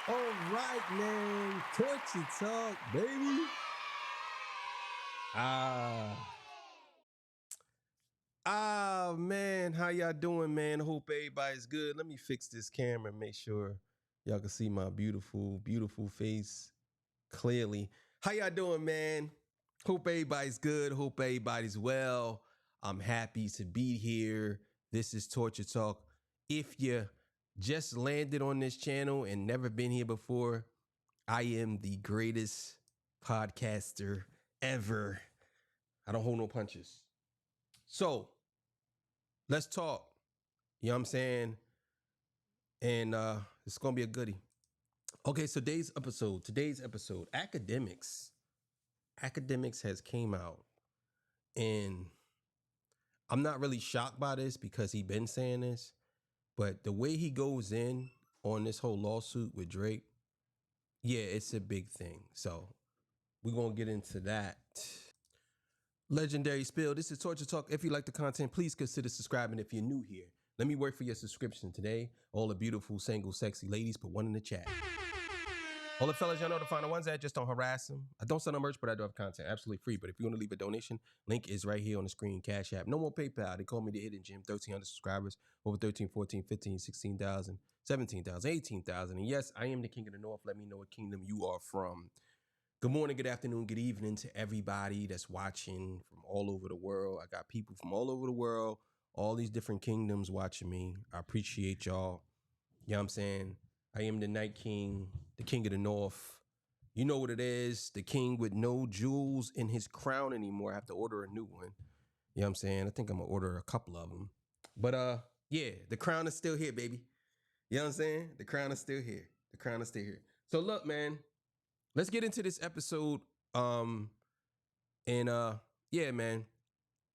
All right, man. Torture talk, baby. Man. How y'all doing, man? Hope everybody's good. Let me fix this camera and make sure y'all can see my beautiful, beautiful face clearly. How y'all doing, man? Hope everybody's good. Hope everybody's well. I'm happy to be here. This is Torture Talk. If you just landed on this channel and never been here before, I am the greatest podcaster ever. I don't hold no punches. So let's talk. You know what I'm saying? And it's gonna be a goodie. Okay, so today's episode, academics has came out, and I'm not really shocked by this because he been saying this, but the way he goes in on this whole lawsuit with Drake, yeah, it's a big thing. So we're gonna get into that. Legendary Spill, this is Torture Talk. If you like the content, please consider subscribing if you're new here. Let me work for your subscription today. All the beautiful, single, sexy ladies, put one in the chat. All the fellas, y'all know the final ones that just don't harass them. I don't sell no merch, but I do have content absolutely free. But if you want to leave a donation, link is right here on the screen, Cash App. No more PayPal. They call me the Hidden Gem. 1,300 subscribers, over 13, 14, 15, 16,000, 17,000, 18,000. And yes, I am the King of the North. Let me know what kingdom you are from. Good morning, good afternoon, good evening to everybody that's watching from all over the world. I got people from all over the world, all these different kingdoms watching me. I appreciate y'all. You know what I'm saying? I am the Night King, the King of the North. You know what it is, the king with no jewels in his crown anymore. I have to order a new one. You know what I'm saying? I think I'm gonna order a couple of them. But yeah, the crown is still here, baby. You know what I'm saying? The crown is still here. The crown is still here. So look, man. Let's get into this episode. Yeah, man,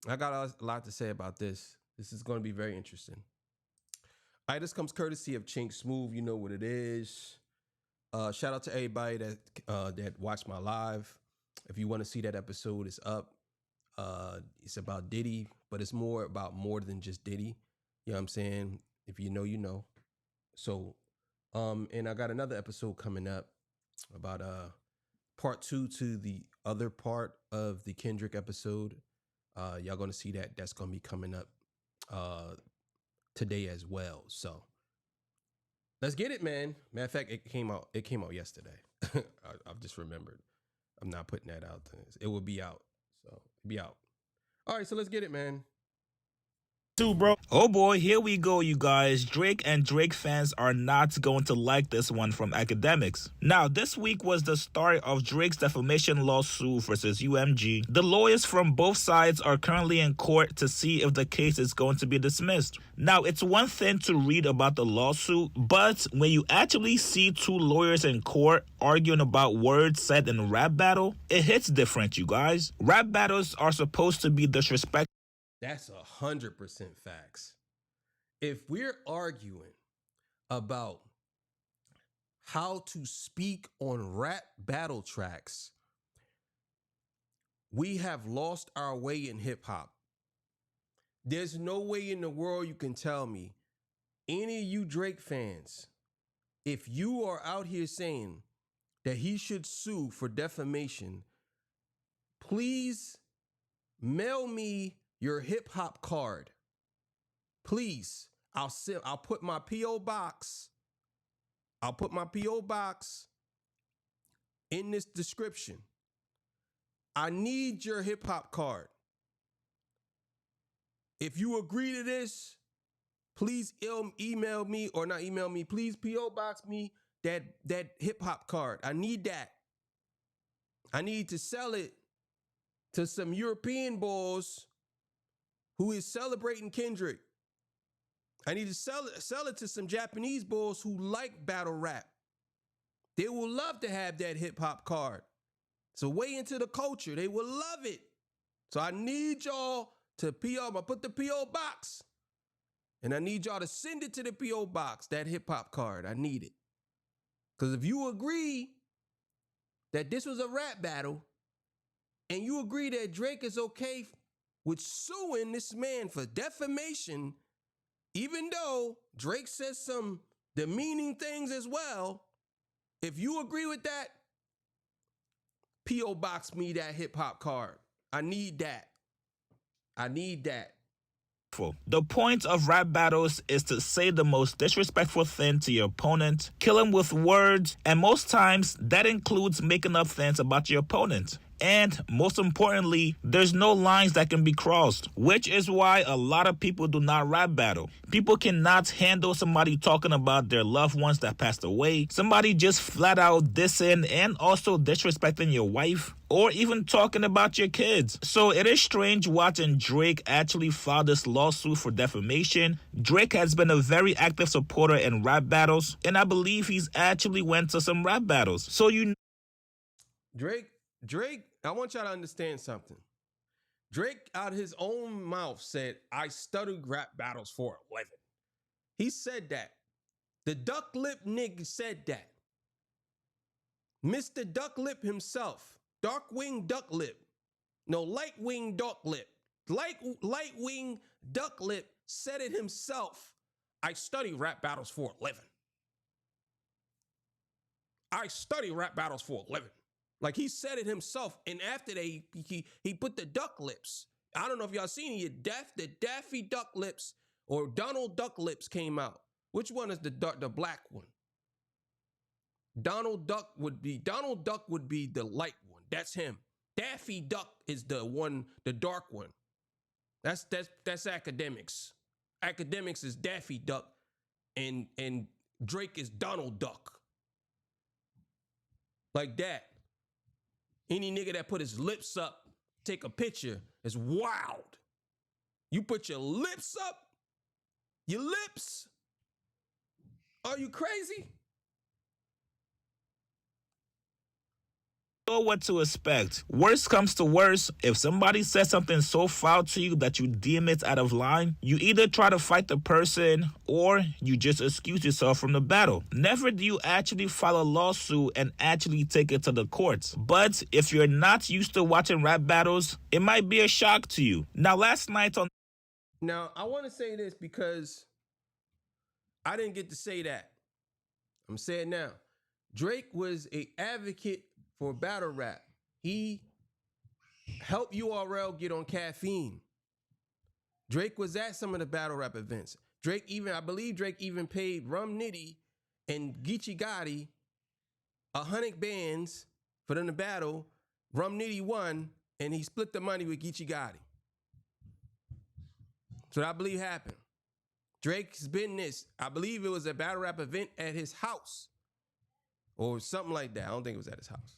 I got a lot to say about this. This is going to be very interesting. All right, this comes courtesy of Chink Smooth. You know what it is. Shout out to everybody that watched my live. If you want to see that episode, it's up. It's about Diddy, but it's more than just Diddy. You know what I'm saying? If you know, you know. So, and I got another episode coming up about part 2 to the other part of the Kendrick episode. Y'all gonna see that. That's gonna be coming up today as well. So let's get it, man. Matter of fact, it came out yesterday. I've just remembered. I'm not putting that out. It will be out. So it'll be out. All right, so let's get it, man. Bro. Oh boy, here we go, you guys. Drake and Drake fans are not going to like this one from academics. Now, this week was the start of Drake's defamation lawsuit versus UMG. The lawyers from both sides are currently in court to see if the case is going to be dismissed. Now, it's one thing to read about the lawsuit, but when you actually see two lawyers in court arguing about words said in a rap battle, it hits different, you guys. Rap battles are supposed to be disrespectful. That's 100% facts. If we're arguing about how to speak on rap battle tracks, we have lost our way in hip hop. There's no way in the world you can tell me, any of you Drake fans, if you are out here saying that he should sue for defamation, please mail me your hip hop card. Please. I'll put my P.O. box. I'll put my P.O. box in this description. I need your hip hop card. If you agree to this, please email me, or not email me, please P.O. box me that hip hop card. I need that. I need to sell it to some European boys who is celebrating Kendrick. I need to sell it to some Japanese boys who like battle rap. They will love to have that hip hop card. So way into the culture, they will love it. So I need y'all to P.O. I'm gonna put the P.O. box. And I need y'all to send it to the P.O. box, that hip hop card. I need it. Because if you agree that this was a rap battle, and you agree that Drake is okay with suing this man for defamation, even though Drake says some demeaning things as well, if you agree with that, P.O. Box me that hip hop card. I need that. I need that. The point of rap battles is to say the most disrespectful thing to your opponent, kill him with words, and most times that includes making up things about your opponent. And most importantly, there's no lines that can be crossed, which is why a lot of people do not rap battle. People cannot handle somebody talking about their loved ones that passed away, somebody just flat out dissing and also disrespecting your wife, or even talking about your kids. So it is strange watching Drake actually file this lawsuit for defamation. Drake has been a very active supporter in rap battles, and I believe he's actually went to some rap battles. So Drake, I want y'all to understand something. Drake, out of his own mouth, said, I studied rap battles for a living. He said that. The duck lip nigga said that. Mr. Duck Lip himself, dark wing duck lip, no light wing duck lip, light wing duck lip said it himself. I study rap battles for a living. I study rap battles for a living. Like, he said it himself, and after that, he put the duck lips. I don't know if y'all seen it. The Daffy Duck Lips or Donald Duck Lips came out. Which one is the black one? Donald Duck would be the light one. That's him. Daffy Duck is the dark one. That's academics. Academics is Daffy Duck, and Drake is Donald Duck. Like that. Any nigga that put his lips up, take a picture, is wild. You put your lips up? Your lips? Are you crazy? Know what to expect. Worst comes to worst, if somebody says something so foul to you that you deem it out of line, you either try to fight the person or you just excuse yourself from the battle. Never do you actually file a lawsuit and actually take it to the courts. But if you're not used to watching rap battles, it might be a shock to you. Now, I want to say this because I didn't get to say that. I'm saying now. Drake was an advocate for battle rap. He helped URL get on caffeine. Drake was at some of the battle rap events. I believe Drake even paid Rum Nitty and Geechee Gotti 100 bands for them to battle. Rum Nitty won, and he split the money with Geechee Gotti. So I believe happened. Drake's been this. I believe it was a battle rap event at his house. Or something like that. I don't think it was at his house.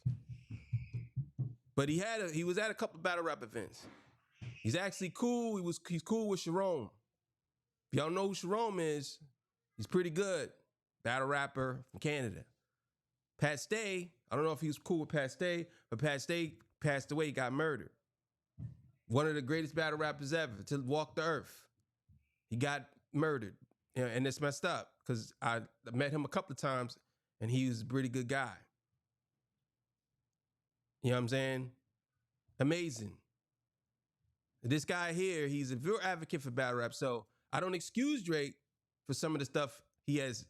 But he was at a couple of battle rap events. He's actually cool. He's cool with Sharon. If y'all know who Sharon is, he's pretty good. Battle rapper from Canada. Pat Stay, I don't know if he was cool with Pat Stay, but Pat Stay passed away, got murdered. One of the greatest battle rappers ever to walk the earth. He got murdered. And it's messed up because I met him a couple of times. And he was a pretty good guy. You know what I'm saying? Amazing. This guy here, he's a real advocate for battle rap. So I don't excuse Drake for some of the stuff he has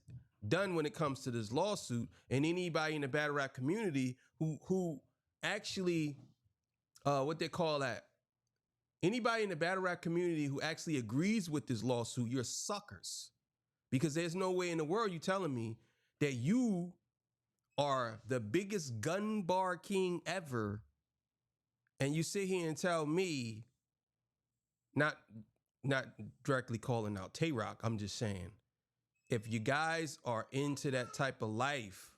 done when it comes to this lawsuit. And anybody in the battle rap community who actually, what they call that? Anybody in the battle rap community who actually agrees with this lawsuit, you're suckers. Because there's no way in the world you telling me that you are the biggest gun bar king ever, and you sit here and tell me, not directly calling out Tay-Rock, I'm just saying, if you guys are into that type of life,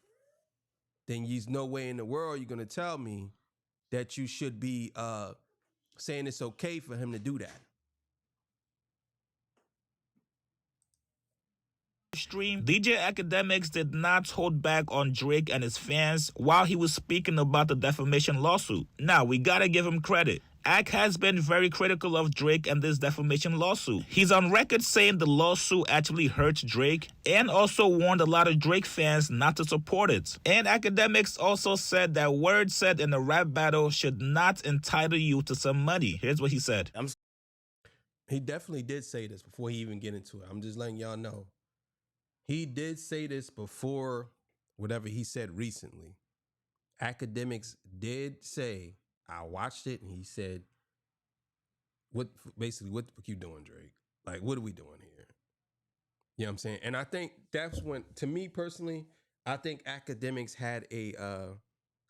then there's no way in the world you're going to tell me that you should be saying it's okay for him to do that. DJ Academics did not hold back on Drake and his fans while he was speaking about the defamation lawsuit. Now, we gotta give him credit. Ak has been very critical of Drake and this defamation lawsuit. He's on record saying the lawsuit actually hurts Drake and also warned a lot of Drake fans not to support it. And academics also said that words said in a rap battle should not entitle you to some money. Here's what he said. He definitely did say this before he even get into it. I'm just letting y'all know. He did say this before whatever he said recently. Academics did say, I watched it, and he said, what you doing, Drake? Like, what are we doing here? You know what I'm saying? And I think that's when, to me personally, I think academics had a,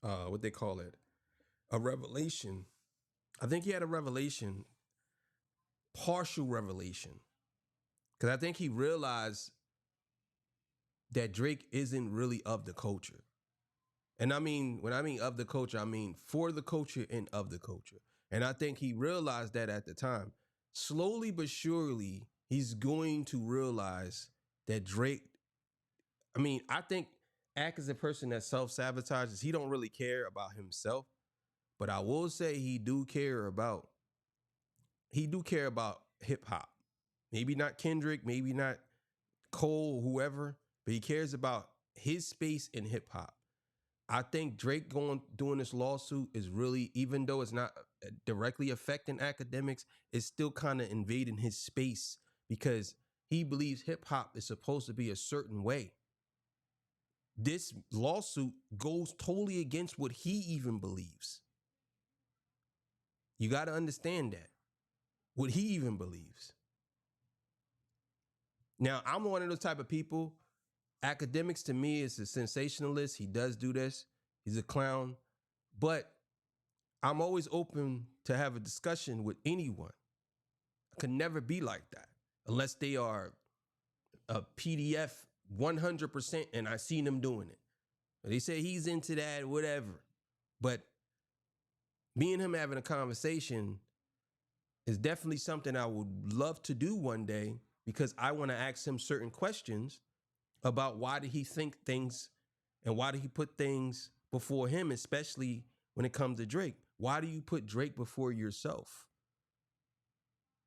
what they call it, a revelation. I think he had a revelation, partial revelation. Because I think he realized that Drake isn't really of the culture. And I mean, when I mean of the culture, I mean for the culture and of the culture. And I think he realized that at the time. Slowly but surely, he's going to realize that Drake, I mean, I think Ak is a person that self-sabotages. He don't really care about himself. But I will say he do care about hip hop. Maybe not Kendrick, maybe not Cole, whoever, but he cares about his space in hip hop. I think Drake doing this lawsuit is really, even though it's not directly affecting academics, it's still kind of invading his space because he believes hip hop is supposed to be a certain way. This lawsuit goes totally against what he even believes. You got to understand that. What he even believes. Now, I'm one of those type of people. Academics to me is a sensationalist. He does do this. He's a clown. But I'm always open to have a discussion with anyone. I could never be like that unless they are a PDF 100% and I seen them doing it. They say he's into that, whatever. But me and him having a conversation is definitely something I would love to do one day because I want to ask him certain questions about why did he think things and why did he put things before him, especially when it comes to Drake. Why do you put Drake before yourself?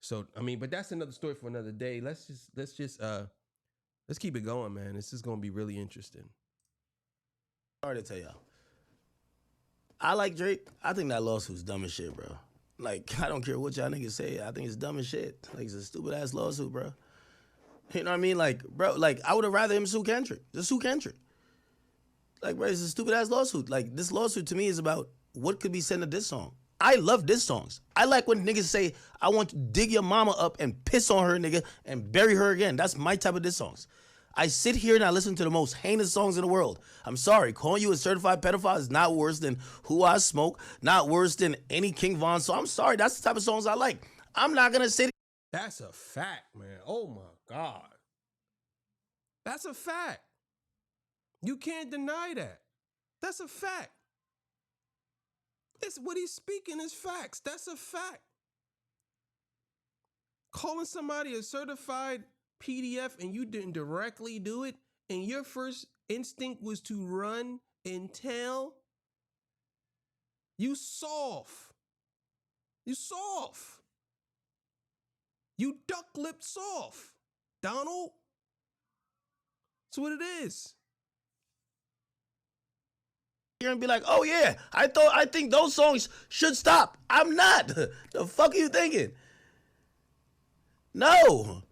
So, I mean, but that's another story for another day. Let's keep it going, man. This is going to be really interesting. Sorry to tell y'all. I like Drake. I think that lawsuit's dumb as shit, bro. Like, I don't care what y'all niggas say. I think it's dumb as shit. Like, it's a stupid ass lawsuit, bro. You know what I mean? Like, bro, like, I would have rather him sue Kendrick. Just sue Kendrick. Like, bro, it's a stupid ass lawsuit. Like, this lawsuit to me is about what could be said in a diss song. I love diss songs. I like when niggas say, I want to dig your mama up and piss on her, nigga, and bury her again. That's my type of diss songs. I sit here and I listen to the most heinous songs in the world. I'm sorry, calling you a certified pedophile is not worse than Who I Smoke, not worse than any King Von song. I'm sorry, that's the type of songs I like. I'm not gonna sit. That's a fact, man. Oh my God. That's a fact. You can't deny that. That's a fact. It's what he's speaking is facts. That's a fact. Calling somebody a certified PDF and you didn't directly do it, and your first instinct was to run and tell, you soft. You soft. You duck-lipped soft, Donald. That's what it is. Here and be like, oh yeah, I think those songs should stop. I'm not. The fuck are you thinking? No.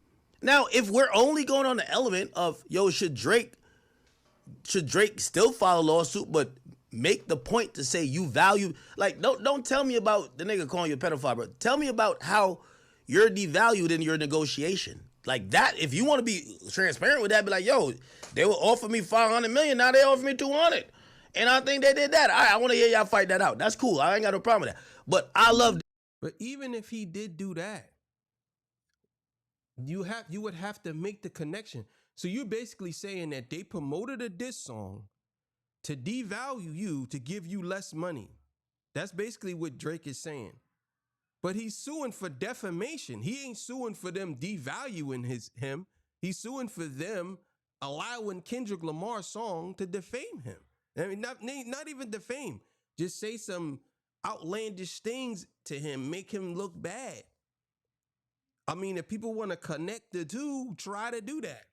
Now, if we're only going on the element of, yo, should Drake still file a lawsuit, but make the point to say you value, like, don't tell me about the nigga calling you a pedophile, bro. Tell me about how you're devalued in your negotiation. Like that, if you want to be transparent with that, be like, yo, they will offer me $500 million, now they offer me 200. And I think they did that. All right, I want to hear y'all fight that out. That's cool. I ain't got no problem with that. But I love. But even if he did do that, you would have to make the connection. So you're basically saying that they promoted a diss song to devalue you, to give you less money. That's basically what Drake is saying. But he's suing for defamation. He ain't suing for them devaluing him. He's suing for them allowing Kendrick Lamar's song to defame him. I mean, not even defame. Just say some outlandish things to him, make him look bad. I mean, if people want to connect the two, try to do that.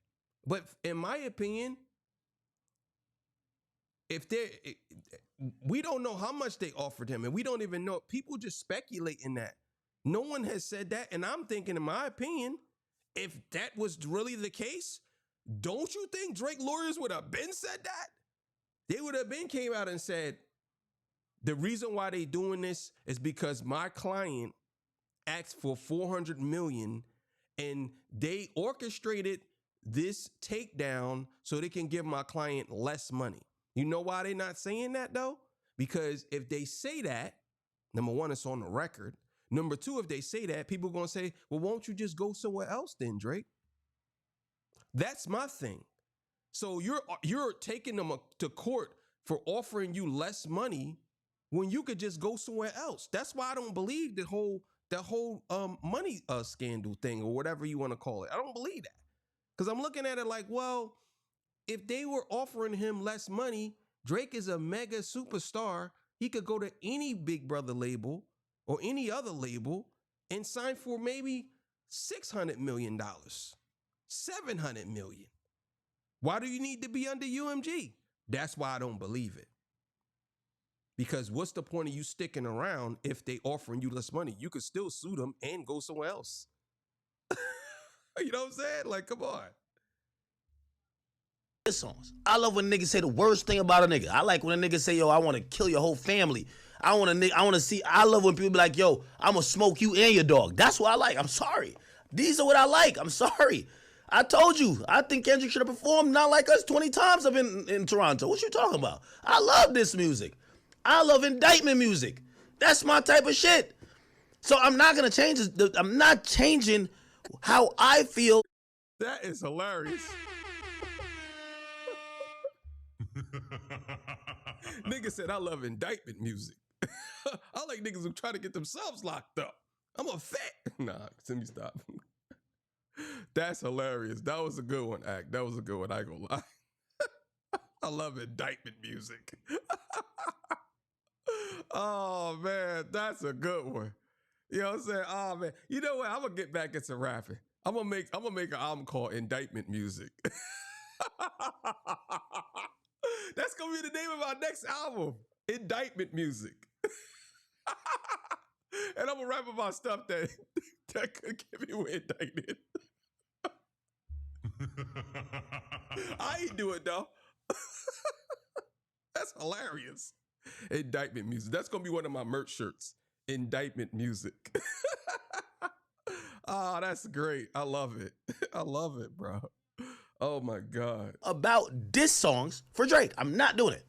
But in my opinion, we don't know how much they offered him, and we don't even know. People just speculate in that. No one has said that, and I'm thinking, in my opinion, if that was really the case, don't you think Drake lawyers would have been said that? They would have been came out and said, the reason why they doing this is because my client asked for $400 million, and they orchestrated this takedown so they can give my client less money. You know why they're not saying that though? Because if they say that, number one, it's on the record. Number two, if they say that, people are going to say, well, won't you just go somewhere else then, Drake? That's my thing. So you're taking them to court for offering you less money when you could just go somewhere else. That's why I don't believe the whole money scandal thing, or whatever you want to call it. I don't believe that. Because I'm looking at it like, well, if they were offering him less money, Drake is a mega superstar. He could go to any Big Brother label or any other label and sign for maybe $600 million, $700 million. Why do you need to be under UMG? That's why I don't believe it. Because what's the point of you sticking around if they offering you less money? You could still sue them and go somewhere else. You know what I'm saying? Like, come on. Songs. I love when niggas say the worst thing about a nigga. I like when a nigga say, yo, I want to kill your whole family. I love when people be like, yo, I'm going to smoke you and your dog. That's what I like. I'm sorry. These are what I like. I'm sorry. I told you, I think Kendrick should have performed Not Like Us 20 times up in Toronto. What you talking about? I love this music. I love indictment music. That's my type of shit. So I'm not going to change this. I'm not changing how I feel. That is hilarious. Nigga said, I love indictment music. I like niggas who try to get themselves locked up. I'm a vet. Nah, let me stop. That's hilarious. That was a good one, Act. That was a good one. I ain't gonna lie. I love indictment music. Oh, man, that's a good one. You know what I'm saying? Oh, man. You know what? I'm gonna get back into rapping. I'm gonna make an album called Indictment Music. That's gonna be the name of our next album, Indictment Music. And I'm gonna rap about stuff that could get me indicted. I ain't do it though. That's hilarious. Indictment Music. That's gonna be one of my merch shirts. Indictment Music. Oh, that's great. I love it. I love it, bro. Oh my God. About diss songs for Drake. I'm not doing it.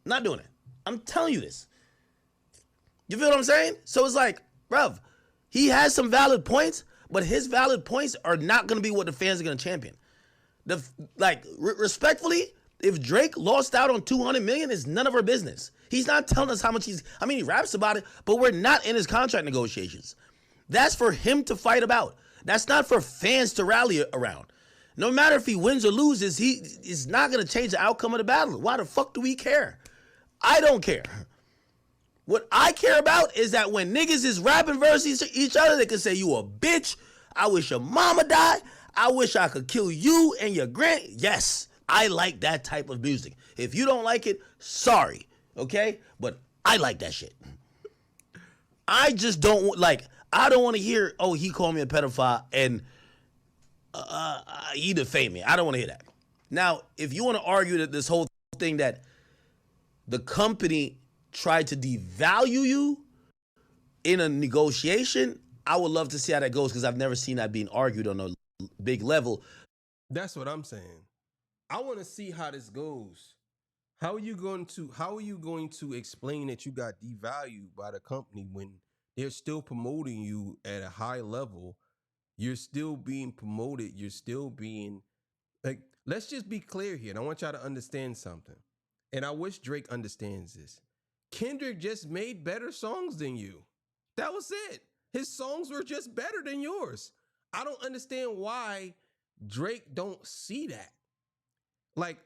Not doing it. I'm telling you this. You feel what I'm saying? So it's like, bruv, he has some valid points, but his valid points are not going to be what the fans are going to champion. Respectfully, if Drake lost out on 200 million, it's none of our business. He's not telling us how much he raps about it, but we're not in his contract negotiations. That's for him to fight about. That's not for fans to rally around. No matter if he wins or loses, he is not going to change the outcome of the battle. Why the fuck do we care? I don't care. What I care about is that when niggas is rapping versus each other, they can say, you a bitch. I wish your mama died. I wish I could kill you and your grand. Yes, I like that type of music. If you don't like it, sorry, okay? But I like that shit. I just don't, I don't want to hear, oh, he called me a pedophile and he defamed me. I don't want to hear that. Now, if you want to argue that this whole thing that the company tried to devalue you in a negotiation, I would love to see how that goes because I've never seen that being argued on a big level. That's what I'm saying. I want to see how this goes. How are you going to explain that you got devalued by the company when they're still promoting you at a high level? You're still being promoted. You're still being let's just be clear here. And I want y'all to understand something. And I wish Drake understands this. Kendrick just made better songs than you. That was it. His songs were just better than yours. I don't understand why Drake don't see that. Like,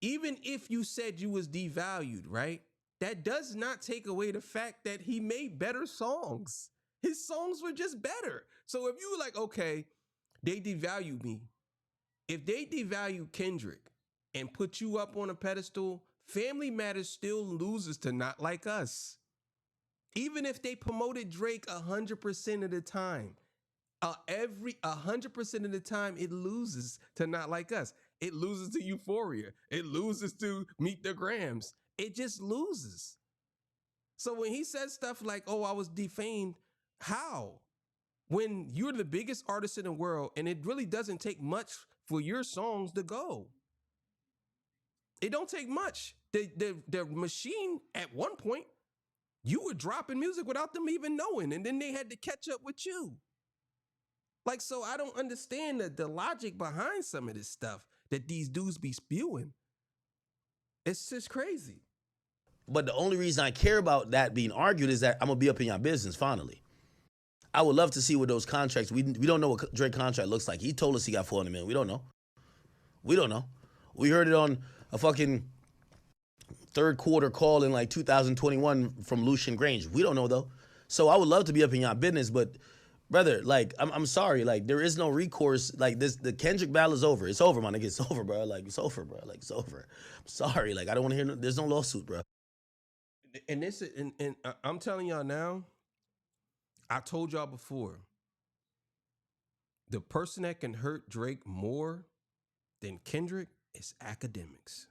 even if you said you was devalued, right? that does not take away the fact that he made better songs. His songs were just better. So if you were like, okay, they devalue me. If they devalue Kendrick and put you up on a pedestal, Family Matters still loses to Not Like Us. Even if they promoted Drake 100% of the time, every 100% of the time, it loses to Not Like Us. It loses to Euphoria. It loses to Meet the Grams. It just loses. So when he says stuff like, oh, I was defamed, how? When you're the biggest artist in the world and it really doesn't take much for your songs to go. It don't take much. The machine at one point, you were dropping music without them even knowing, and then they had to catch up with you. Like, so I don't understand the logic behind some of this stuff that these dudes be spewing. It's just crazy. But the only reason I care about that being argued is that I'm gonna be up in your business finally. I would love to see what those contracts. We don't know what Drake contract looks like. He told us he got 400 million. We don't know. We don't know. We heard it on a fucking third quarter call in like 2021 from Lucian Grange. We don't know though. So I would love to be up in your business, but brother, like I'm sorry, like there is no recourse. Like this, the Kendrick battle is over. It's over, my nigga. It's over, bro. Like it's over, bro. Like it's over. I'm sorry. Like I don't want to hear. There's no lawsuit, bro. And this, and I'm telling y'all now. I told y'all before. The person that can hurt Drake more than Kendrick is academics.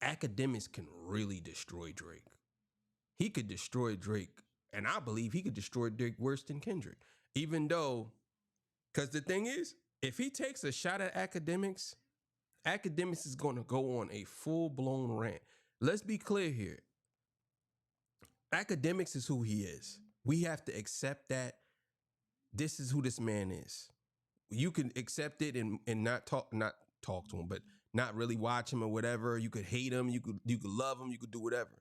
Academics can really destroy Drake. He could destroy Drake, and I believe he could destroy Drake worse than Kendrick. Even though, because the thing is, if he takes a shot at academics, academics is going to go on a full-blown rant. Let's be clear here. Academics is who he is. We have to accept that this is who this man is. You can accept it and not talk to him, but not really watch him or whatever. You could hate him, you could love him, you could do whatever.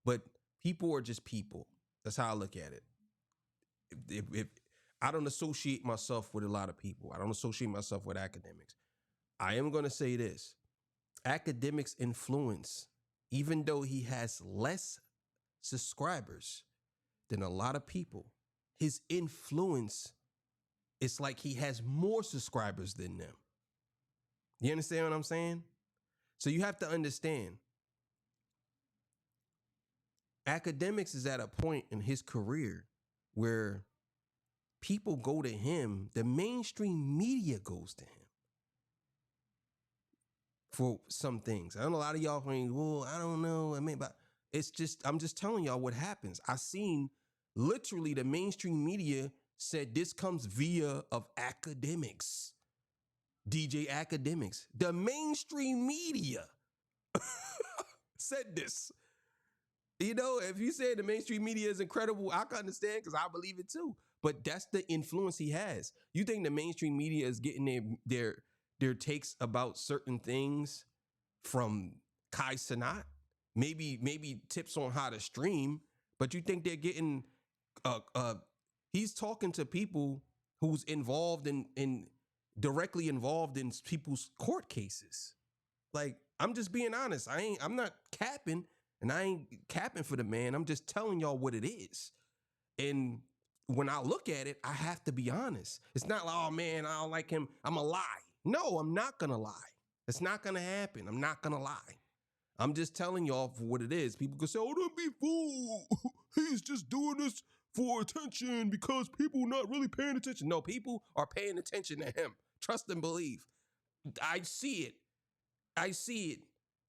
But people are just people. That's how I look at it. If I don't associate myself with a lot of people, I don't associate myself with academics. I am going to say this. Academics influence, even though he has less subscribers than a lot of people, his influence, it's like he has more subscribers than them. You understand what I'm saying? So you have to understand, academics is at a point in his career where people go to him, the mainstream media goes to him for some things. I know a lot of y'all think, well, I don't know. I mean, but I'm just telling y'all what happens. I seen literally the mainstream media said this comes via of academics, DJ Academics. The mainstream media said this. You know, if you say the mainstream media is incredible, I can understand because I believe it too. But that's the influence he has. You think the mainstream media is getting their takes about certain things from Kai Cenat? Maybe tips on how to stream, but you think they're getting he's talking to people who's involved in directly involved in people's court cases. Like, I'm just being honest. I'm not capping, and I ain't capping for the man. I'm just telling y'all what it is. And when I look at it, I have to be honest. It's not like, oh man, I don't like him, I'm a lie. No, I'm not gonna lie. It's not gonna happen. I'm not gonna lie. I'm just telling y'all for what it is. People can say, oh, don't be fool. He's just doing this for attention because people not really paying attention. No, people are paying attention to him. Trust and believe. I see it. I see it.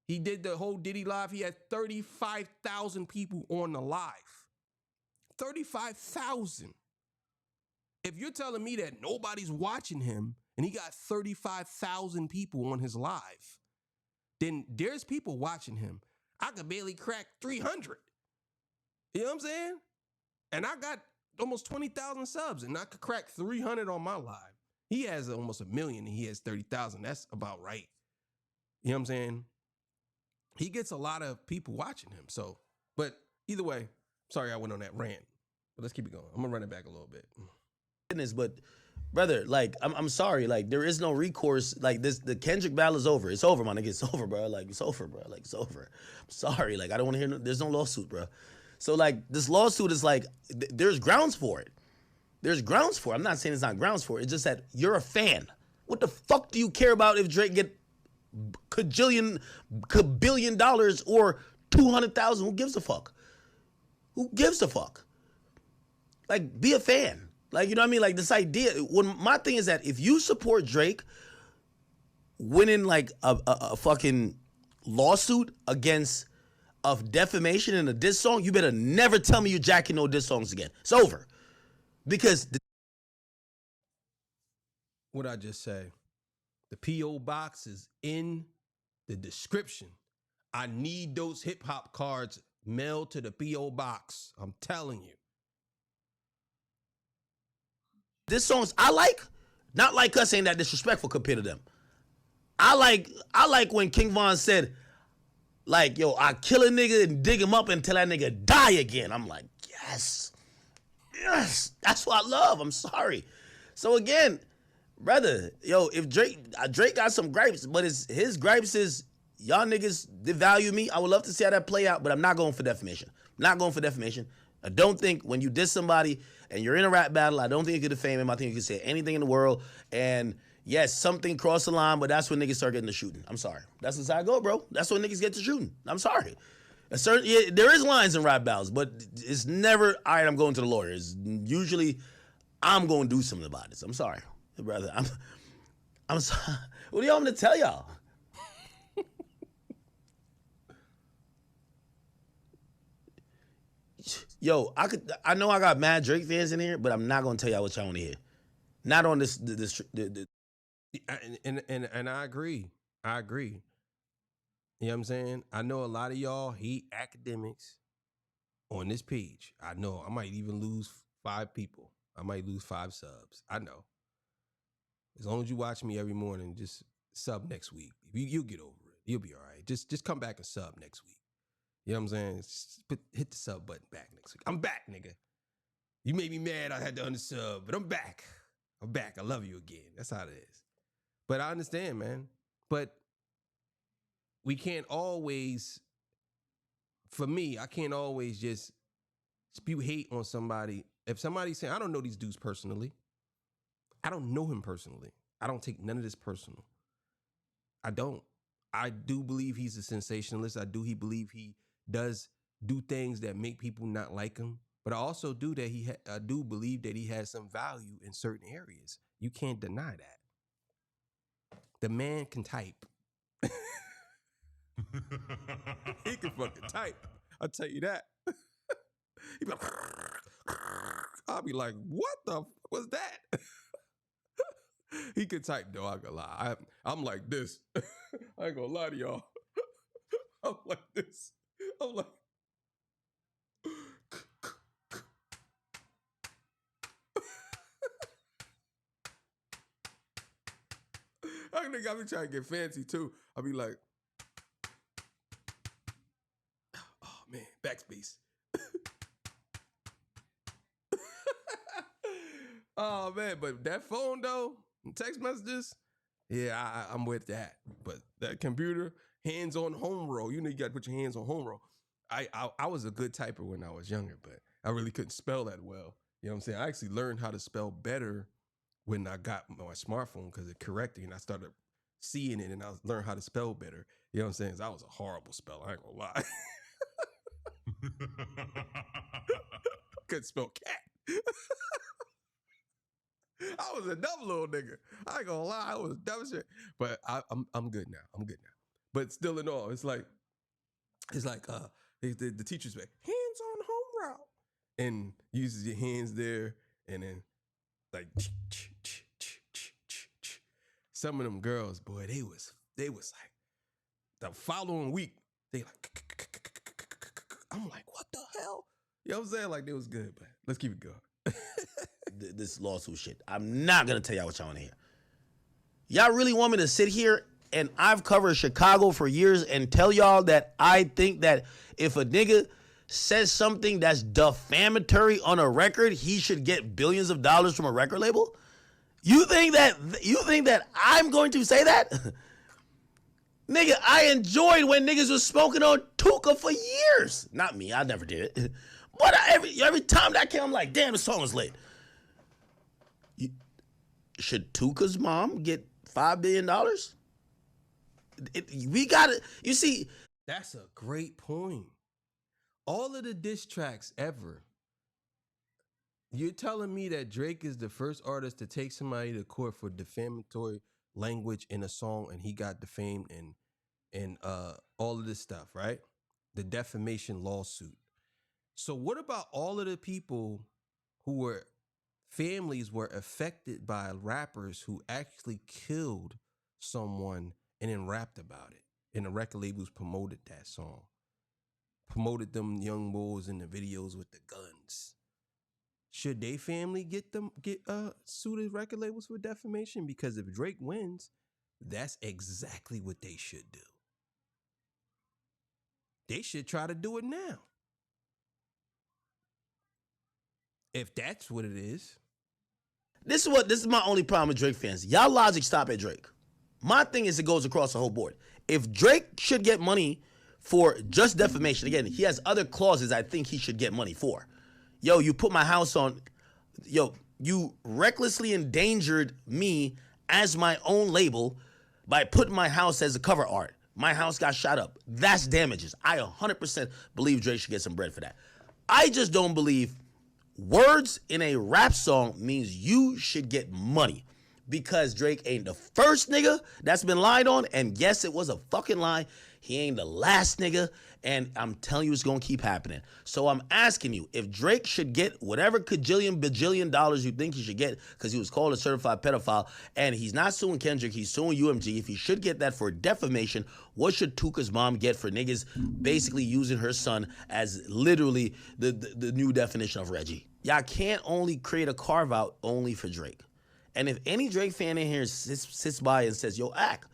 He did the whole Diddy Live. He had 35,000 people on the live. 35,000. If you're telling me that nobody's watching him and he got 35,000 people on his live, then there's people watching him. I could barely crack 300. You know what I'm saying? And I got almost 20,000 subs and I could crack 300 on my live. He has almost 1 million and he has 30,000. That's about right. You know what I'm saying? He gets a lot of people watching him. So, but either way, sorry I went on that rant, but let's keep it going. I'm gonna run it back a little bit. But brother, like, I'm sorry, like, there is no recourse. Like, the Kendrick battle is over. It's over, my nigga. It's over, bro. Like, it's over, bro. Like, it's over. I'm sorry. Like, I don't want to hear there's no lawsuit, bro. So, like, this lawsuit is like, there's grounds for it. There's grounds for it. I'm not saying it's not grounds for it. It's just that you're a fan. What the fuck do you care about if Drake get $1 billion or 200,000? Who gives a fuck? Who gives a fuck? Like, be a fan. Like, you know what I mean? Like, this idea, my thing is that if you support Drake winning like a fucking lawsuit against of defamation in a diss song, you better never tell me you're jacking no diss songs again. It's over. Because What I just say, the P.O. box is in the description. I need those hip hop cards mailed to the P.O. box. I'm telling you. this songs I like, not like us ain't that disrespectful compared to them. I like when King Von said, like, yo, I kill a nigga and dig him up until that nigga die again. I'm like, yes. Yes. That's what I love. I'm sorry. So again, brother, yo, if Drake got some gripes, but his gripes is y'all niggas devalue me. I would love to see how that play out, but I'm not going for defamation. I'm not going for defamation. I don't think when you diss somebody and you're in a rap battle, I don't think you could defame him. I think you could say anything in the world. And yes, something crossed the line, but that's when niggas start getting to shooting. I'm sorry. That's just how I go, bro. That's when niggas get to shooting. I'm sorry. There is lines in rap battles, but it's never, all right, I'm going to the lawyer. It's usually, I'm going to do something about this. I'm sorry, brother. I'm sorry. What do y'all want me to tell y'all? Yo, I know I got mad Drake fans in here, but I'm not gonna tell y'all what y'all want to hear. Not on this. And I agree. I agree. You know what I'm saying? I know a lot of y'all hate academics on this page. I know I might even lose 5 people. I might lose 5 subs. I know. As long as you watch me every morning, just sub next week. You'll get over it. You'll be all right. Just come back and sub next week. You know what I'm saying? Hit the sub button back next week. I'm back, nigga. You made me mad I had to unsub, but I'm back. I'm back. I love you again. That's how it is. But I understand, man. But we can't always, for me, I can't always just spew hate on somebody. If somebody's saying, I don't know these dudes personally. I don't know him personally. I don't take none of this personal. I don't. I do believe he's a sensationalist. I do believe he does do things that make people not like him. But I also do that I do believe that he has some value in certain areas. You can't deny that. The man can type. He can fucking type. I'll tell you that. He be like, I'll be like, what the fuck was that? He could type though, I ain't gonna lie. I'm like this. I ain't gonna lie to y'all. I'm like this. I'm like, I think I be trying to get fancy too. I'll be like, oh man, backspace. Oh man, but that phone though, text messages, yeah, I'm with that. But that computer, hands on home row. You know you gotta put your hands on home row. I was a good typer when I was younger, but I really couldn't spell that well. You know what I'm saying? I actually learned how to spell better when I got my smartphone because it corrected and I started seeing it and I learned how to spell better. You know what I'm saying? I was a horrible speller, I ain't gonna lie. Couldn't spell cat. I was a dumb little nigga. I ain't gonna lie, I was dumb shit. But I'm good now. I'm good now. But still in all, it's like the teacher's like, hands on home route. And uses your hands there and then like some of them girls, boy, they was like the following week, they like I'm like, what the hell? You know what I'm saying? Like they was good, but let's keep it going. This lawsuit shit. I'm not gonna tell y'all what y'all want to hear. Y'all really want me to sit here and I've covered Chicago for years and tell y'all that I think that if a nigga says something that's defamatory on a record, he should get billions of dollars from a record label? You think that I'm going to say that? Nigga, I enjoyed when niggas was smoking on Tuka for years. Not me, I never did it. But every time that came, I'm like, damn, the song is lit. Should Tuka's mom get $5 billion? We got it. You see, That's a great point. All of the diss tracks ever. You're telling me that Drake is the first artist to take somebody to court for defamatory language in a song, and he got defamed and all of this stuff, right? The defamation lawsuit. So what about all of the people who were families were affected by rappers who actually killed someone and then rapped about it, and the record labels promoted that song, promoted them young boys in the videos with the guns? Should they family get sued record labels for defamation? Because if Drake wins, that's exactly what they should do. They should try to do it now. If that's what it is. this is my only problem with Drake fans. Y'all logic stop at Drake. My thing is it goes across the whole board. If Drake should get money for just defamation, again, he has other clauses I think he should get money for. Yo, you put my house on, you recklessly endangered me as my own label by putting my house as a cover art. My house got shot up. That's damages. I 100% believe Drake should get some bread for that. I just don't believe words in a rap song means you should get money, because Drake ain't the first nigga that's been lied on, and yes, it was a fucking lie. He ain't the last nigga, and I'm telling you it's gonna keep happening. So I'm asking you, if Drake should get whatever bajillion dollars you think he should get, because he was called a certified pedophile, and he's not suing Kendrick, he's suing UMG. If he should get that for defamation, what should Tuka's mom get for niggas basically using her son as literally the new definition of Reggie? Y'all can't only create a carve out only for Drake. And if any Drake fan in here sits by and says, yo, Ack,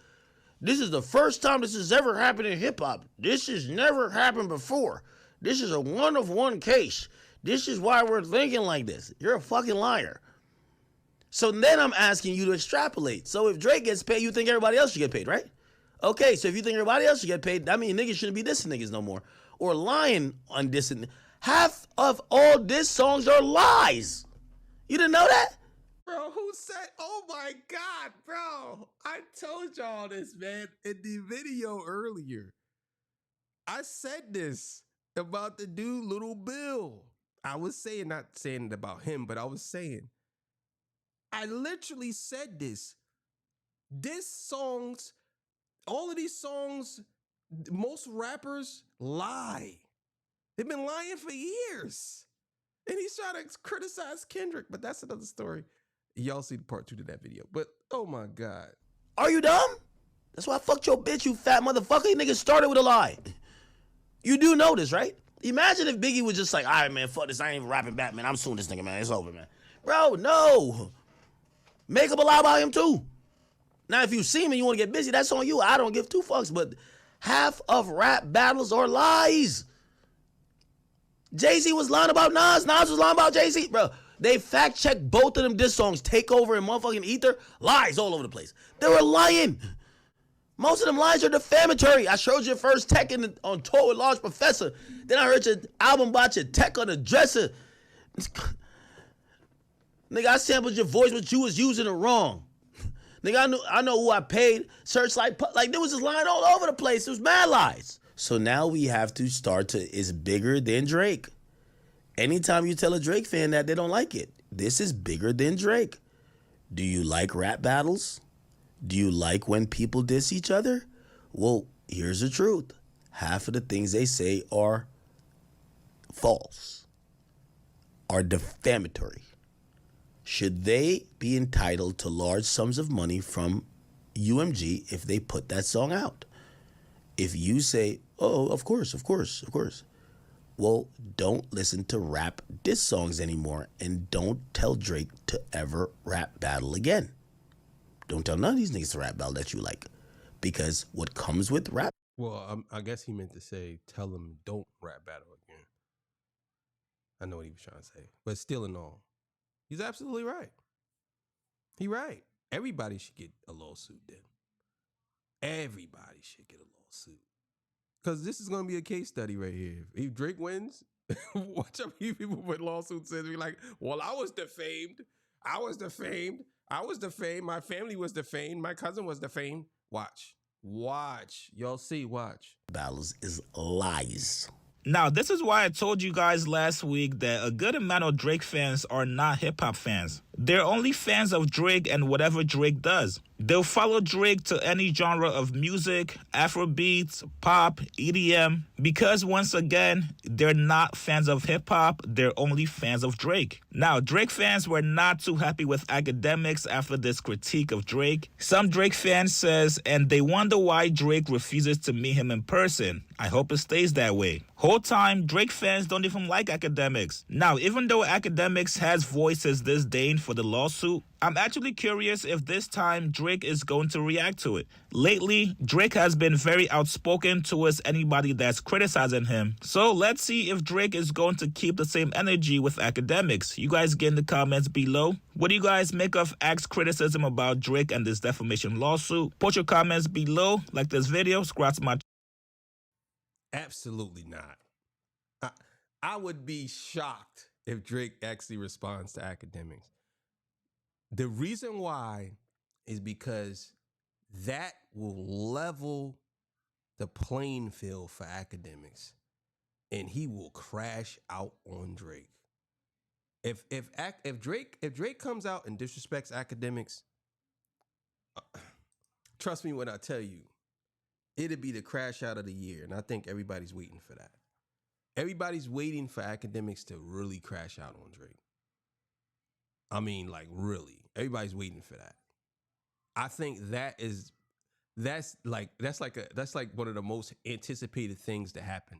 this is the first time this has ever happened in hip-hop. This has never happened before. This is a one-of-one case. This is why we're thinking like this. You're a fucking liar. So then I'm asking you to extrapolate. So if Drake gets paid, you think everybody else should get paid, right? Okay, so if you think everybody else should get paid, that means niggas shouldn't be dissing niggas no more. Or lying on dissing. Half of all diss songs are lies. You didn't know that? Bro, who said, oh my God, bro. I told y'all this, man, in the video earlier. I said this about the dude, Little Bill. I was saying, not saying it about him, but I was saying, I literally said this. This songs, all of these songs, most rappers lie. They've been lying for years. And he's trying to criticize Kendrick, but that's another story. Y'all see the part 2 to that video. But, oh my God. Are you dumb? That's why I fucked your bitch, you fat motherfucker. You niggas started with a lie. You do know this, right? Imagine if Biggie was just like, all right, man, fuck this. I ain't even rapping back, man. I'm suing this nigga, man. It's over, man. Bro, no. Make up a lie about him, too. Now, if you see me and you want to get busy, that's on you. I don't give two fucks. But half of rap battles are lies. Jay-Z was lying about Nas. Nas was lying about Jay-Z. Bro, they fact-checked both of them diss songs. Takeover and motherfucking Ether. Lies all over the place. They were lying. Most of them lies are defamatory. I showed you first tech on tour with Large Professor. Then I heard your album about your tech on the dresser. Nigga, I sampled your voice, but you was using it wrong. Nigga, I know who I paid. Searchlight, like, there was just lying all over the place. It was mad lies. So now we have to start to, it's bigger than Drake. Anytime you tell a Drake fan that, they don't like it. This is bigger than Drake. Do you like rap battles? Do you like when people diss each other? Well, here's the truth. Half of the things they say are false, are defamatory. Should they be entitled to large sums of money from UMG if they put that song out? If you say, oh, of course. Well, don't listen to rap diss songs anymore, and don't tell Drake to ever rap battle again. Don't tell none of these niggas to rap battle that you like, because what comes with rap. Well, I guess he meant to say, tell him don't rap battle again. I know what he was trying to say, but still in all, he's absolutely right. He right. Everybody should get a lawsuit then. Everybody should get a lawsuit. Because this is going to be a case study right here. If Drake wins, watch how many people put lawsuits in. Be like, well, I was defamed. I was defamed. I was defamed. My family was defamed. My cousin was defamed. Watch. Watch. Y'all see, watch. Battles is lies. Now, this is why I told you guys last week that a good amount of Drake fans are not hip-hop fans. They're only fans of Drake and whatever Drake does. They'll follow Drake to any genre of music, Afrobeats, pop, EDM, because once again, they're not fans of hip-hop, they're only fans of Drake. Now, Drake fans were not too happy with academics after this critique of Drake. Some Drake fans says, and they wonder why Drake refuses to meet him in person. I hope it stays that way. Whole time, Drake fans don't even like academics. Now, even though academics has voiced his disdain for the lawsuit, I'm actually curious if this time Drake is going to react to it. Lately, Drake has been very outspoken towards anybody that's criticizing him. So let's see if Drake is going to keep the same energy with academics. You guys get in the comments below. What do you guys make of Axe criticism about Drake and this defamation lawsuit? Put your comments below. Like this video, subscribe to my channel. Absolutely not. I would be shocked if Drake actually responds to academics. The reason why is because that will level the playing field for academics, and he will crash out on Drake. If Drake comes out and disrespects academics, trust me when I tell you, it'd be the crash out of the year, and I think everybody's waiting for that. Everybody's waiting for academics to really crash out on Drake. I mean, like, really. Everybody's waiting for that. I think that's like one of the most anticipated things to happen.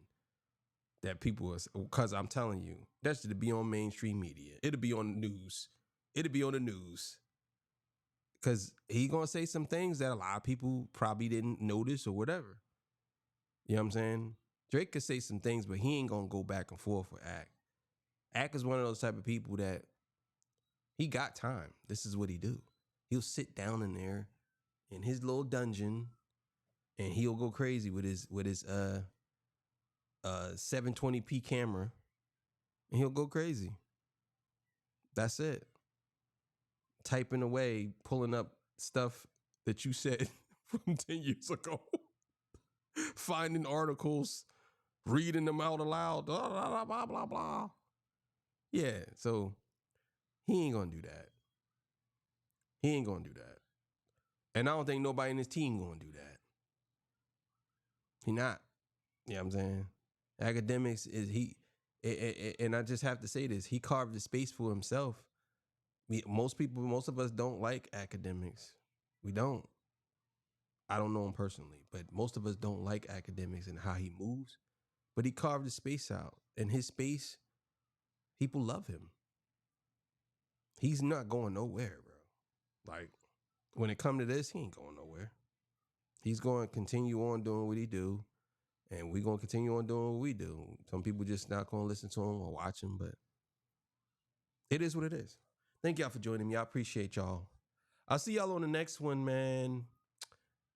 That people was, because I'm telling you, that's to be on mainstream media. It'll be on the news. It'll be on the news. Because he gonna say some things that a lot of people probably didn't notice or whatever. You know what I'm saying? Drake could say some things, but he ain't gonna go back and forth with Ack. Ack is one of those type of people that he got time. This is what he do. He'll sit down in there in his little dungeon and he'll go crazy with his 720p camera, and he'll go crazy. That's it. Typing away, pulling up stuff that you said from 10 years ago. Finding articles, reading them out aloud, blah, blah, blah, blah, blah. Yeah, so he ain't gonna do that. He ain't gonna do that. And I don't think nobody in his team gonna do that. He not. You know what I'm saying? Academics is and I just have to say this, he carved the space for himself. Most of us don't like academics. We don't. I don't know him personally, but most of us don't like academics and how he moves. But he carved the space out. And his space, people love him. He's not going nowhere, bro. Like, when it comes to this, he ain't going nowhere. He's going to continue on doing what he do. And we're going to continue on doing what we do. Some people just not going to listen to him or watch him, but it is what it is. Thank y'all for joining me. I appreciate y'all. I'll see y'all on the next one, man.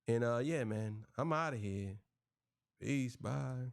And yeah, man, I'm out of here. Peace. Bye.